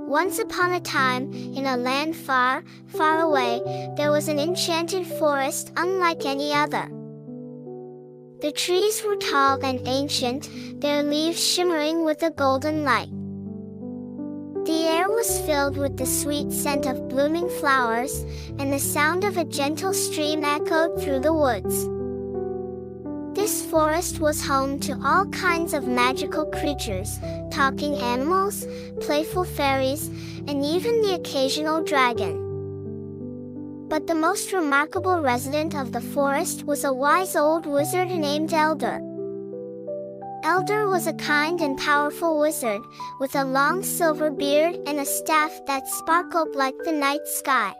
Once upon a time, in a land far, far away, there was an enchanted forest unlike any other. The trees were tall and ancient, their leaves shimmering with a golden light. The air was filled with the sweet scent of blooming flowers, and the sound of a gentle stream echoed through the woods. This forest was home to all kinds of magical creatures, talking animals, playful fairies, and even the occasional dragon. But the most remarkable resident of the forest was a wise old wizard named Eldor. Eldor was a kind and powerful wizard, with a long silver beard and a staff that sparkled like the night sky.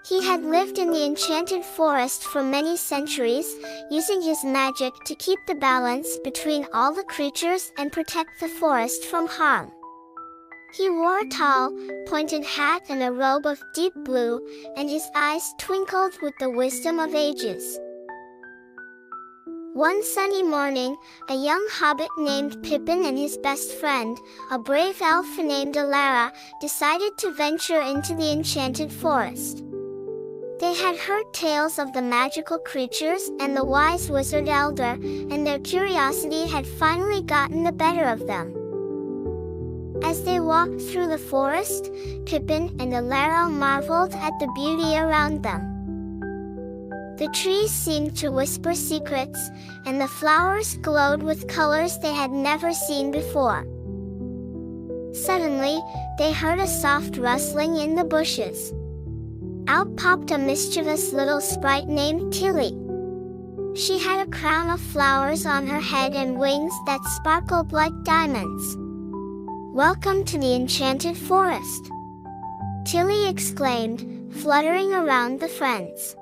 He had lived in the enchanted forest for many centuries, using his magic to keep the balance between all the creatures and protect the forest from harm. He wore a tall, pointed hat and a robe of deep blue, and his eyes twinkled with the wisdom of ages. One sunny morning, a young hobbit named Pippin and his best friend, a brave elf named Elara, decided to venture into the enchanted forest. They had heard tales of the magical creatures and the wise wizard Eldor, and their curiosity had finally gotten the better of them. As they walked through the forest, Pippin and Alara marveled at the beauty around them. The trees seemed to whisper secrets, and the flowers glowed with colors they had never seen before. Suddenly, they heard a soft rustling in the bushes. Out popped a mischievous little sprite named Tilly. She had a crown of flowers on her head and wings that sparkled like diamonds. "Welcome to the enchanted forest," Tilly exclaimed, fluttering around the friends.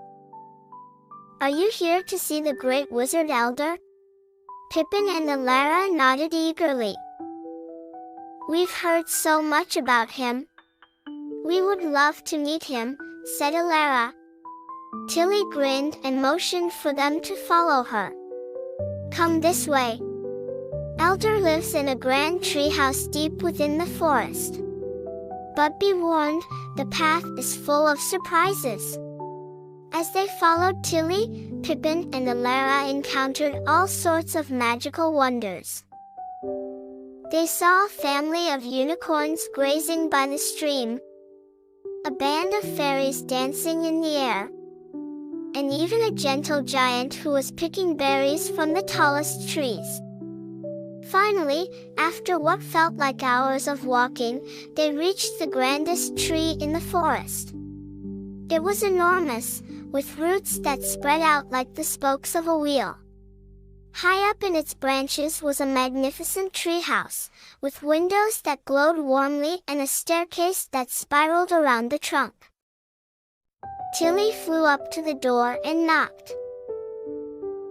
"Are you here to see the great wizard Eldor?" Pippin and Alara nodded eagerly. "We've heard so much about him. We would love to meet him," said Elara. Tilly grinned and motioned for them to follow her. "Come this way. Eldor lives in a grand treehouse deep within the forest. But be warned, the path is full of surprises." As they followed Tilly, Pippin and Alara encountered all sorts of magical wonders. They saw a family of unicorns grazing by the stream, a band of fairies dancing in the air, and even a gentle giant who was picking berries from the tallest trees. Finally, after what felt like hours of walking, they reached the grandest tree in the forest. It was enormous, with roots that spread out like the spokes of a wheel. High up in its branches was a magnificent treehouse, with windows that glowed warmly and a staircase that spiraled around the trunk. Tilly flew up to the door and knocked.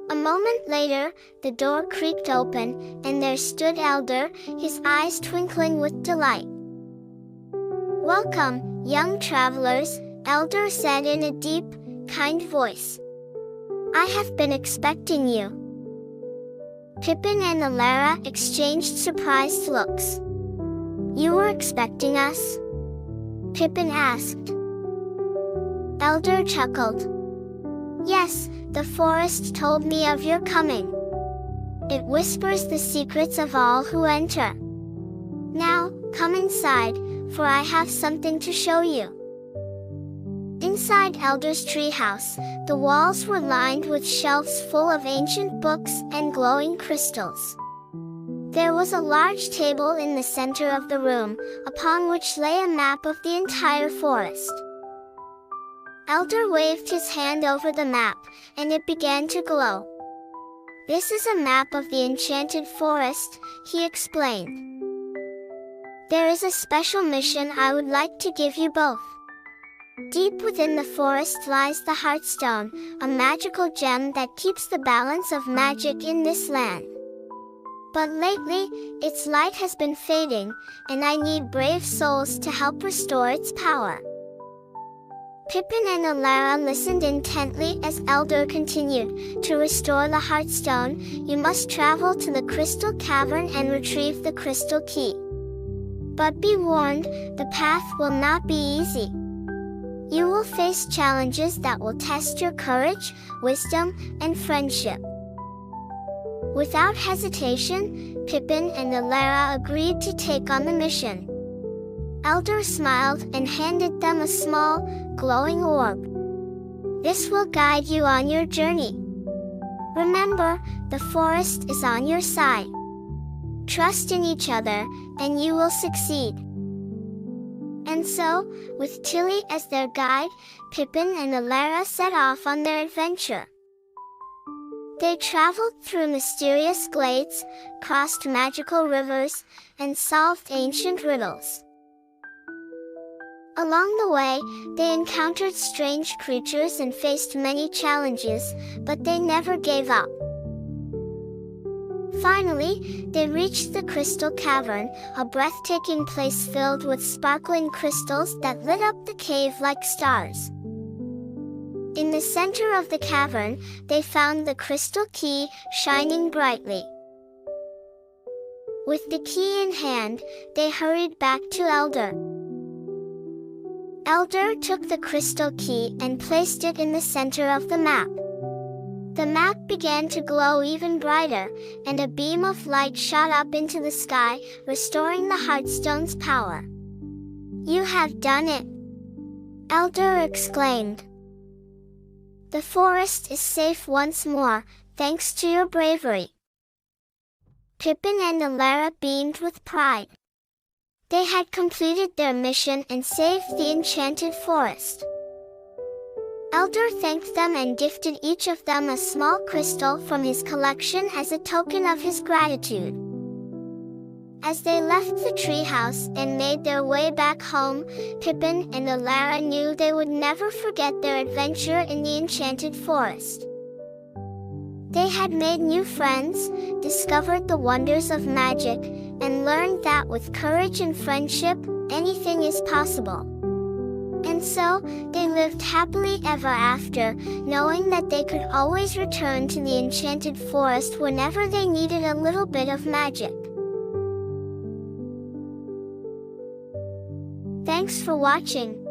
A moment later, the door creaked open, and there stood Eldor, his eyes twinkling with delight. "Welcome, young travelers," Eldor said in a deep, kind voice. "I have been expecting you." Pippin and Alara exchanged surprised looks. "You were expecting us?" Pippin asked. Eldor chuckled. "Yes, the forest told me of your coming. It whispers the secrets of all who enter. Now, come inside, for I have something to show you." Inside Eldor's treehouse, the walls were lined with shelves full of ancient books and glowing crystals. There was a large table in the center of the room, upon which lay a map of the entire forest. Eldor waved his hand over the map, and it began to glow. "This is a map of the enchanted forest," he explained. "There is a special mission I would like to give you both. Deep within the forest lies the Heartstone, a magical gem that keeps the balance of magic in this land. But lately, its light has been fading, and I need brave souls to help restore its power. Pippin and Alara listened intently as Eldor continued. To restore the Heartstone, you must travel to the crystal cavern and retrieve the crystal key. But be warned, the path will not be easy. You will face challenges that will test your courage, wisdom, and friendship. Without hesitation, Pippin and Elara agreed to take on the mission. Eldor smiled and handed them a small, glowing orb. This will guide you on your journey. Remember, the forest is on your side. Trust in each other, and you will succeed. And so, with Tilly as their guide, Pippin and Elara set off on their adventure. They traveled through mysterious glades, crossed magical rivers, and solved ancient riddles. Along the way, they encountered strange creatures and faced many challenges, but they never gave up. Finally, they reached the Crystal Cavern, a breathtaking place filled with sparkling crystals that lit up the cave like stars. In the center of the cavern, they found the crystal key, shining brightly. With the key in hand, they hurried back to Eldor. Eldor took the crystal key and placed it in the center of the map. The map began to glow even brighter, and a beam of light shot up into the sky, restoring the Heartstone's power. "You have done it!" Eldor exclaimed. "The forest is safe once more, thanks to your bravery." Pippin and Alara beamed with pride. They had completed their mission and saved the Enchanted Forest. Eldor thanked them and gifted each of them a small crystal from his collection as a token of his gratitude. As they left the treehouse and made their way back home, Pippin and Alara knew they would never forget their adventure in the Enchanted Forest. They had made new friends, discovered the wonders of magic, and learned that with courage and friendship, anything is possible. And so, they lived happily ever after, knowing that they could always return to the Enchanted Forest whenever they needed a little bit of magic. Thanks for watching.